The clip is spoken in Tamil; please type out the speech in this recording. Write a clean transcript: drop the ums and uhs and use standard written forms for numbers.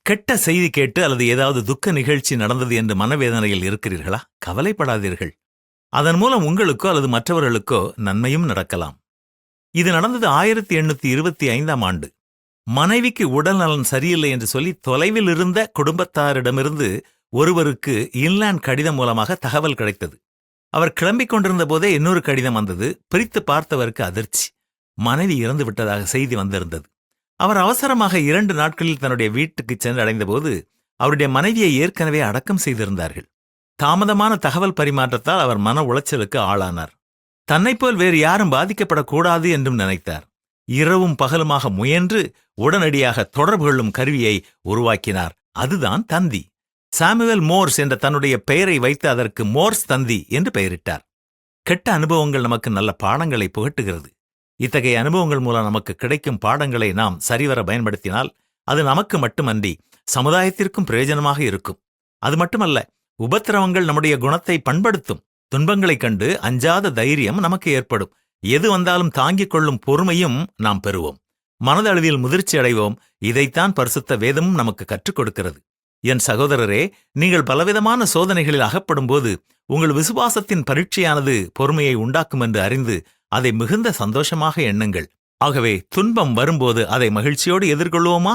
கெட்ட செய்தி கேட்டு அல்லது ஏதாவது துக்க நிகழ்ச்சி நடந்தது என்று மனவேதனையில் இருக்கிறீர்களா? கவலைப்படாதீர்கள். அதன் மூலம் உங்களுக்கோ அல்லது மற்றவர்களுக்கோ நன்மையும் நடக்கலாம். இது நடந்தது 1825ஆம் ஆண்டு. மனைவிக்கு உடல் நலன் சரியில்லை என்று சொல்லி தொலைவில் இருந்த குடும்பத்தாரிடமிருந்து ஒருவருக்கு இன்லாண்ட் கடிதம் மூலமாக தகவல் கிடைத்தது. அவர் கிளம்பிக் கொண்டிருந்த போதே இன்னொரு கடிதம் வந்தது. பிரித்து பார்த்தவருக்கு அதிர்ச்சி. மனைவி இறந்து விட்டதாக செய்தி வந்திருந்தது. அவர் அவசரமாக 2 நாட்களில் தன்னுடைய வீட்டுக்கு சென்று அடைந்தபோது அவருடைய மனைவியை ஏற்கனவே அடக்கம் செய்திருந்தார்கள். தாமதமான தகவல் பரிமாற்றத்தால் அவர் மன உளைச்சலுக்கு ஆளானார். தன்னைப்போல் வேறு யாரும் பாதிக்கப்படக்கூடாது என்றும் நினைத்தார். இரவும் பகலுமாக முயன்று உடனடியாக தொடர்பு கொள்ளும் கருவியை உருவாக்கினார். அதுதான் தந்தி. சாமுவேல் மோர்ஸ் என்ற தன்னுடைய பெயரை வைத்து அதற்கு மோர்ஸ் தந்தி என்று பெயரிட்டார். கெட்ட அனுபவங்கள் நமக்கு நல்ல பாடங்களை புகட்டுகிறது. இத்தகைய அனுபவங்கள் மூலம் நமக்கு கிடைக்கும் பாடங்களை நாம் சரிவர பயன்படுத்தினால் அது நமக்கு மட்டுமன்றி சமுதாயத்திற்கும் பிரயோஜனமாக இருக்கும். அது மட்டுமல்ல, உபத்திரவங்கள் நம்முடைய குணத்தை பண்படுத்தும். துன்பங்களைக் கண்டு அஞ்சாத தைரியம் நமக்கு ஏற்படும். எது வந்தாலும் தாங்கிக் கொள்ளும் பொறுமையும் நாம் பெறுவோம். மனதளவில் முதிர்ச்சி அடைவோம். இதைத்தான் பரிசுத்த வேதமும் நமக்கு கற்றுக் கொடுக்கிறது. என் சகோதரரே, நீங்கள் பலவிதமான சோதனைகளில் அகப்படும் போது உங்கள் விசுவாசத்தின் பரீட்சையானது பொறுமையை உண்டாக்கும் என்று அறிந்து அதை மிகுந்த சந்தோஷமாக எண்ணுங்கள். ஆகவே துன்பம் வரும்போது அதை மகிழ்ச்சியோடு எதிர்கொள்வோமா?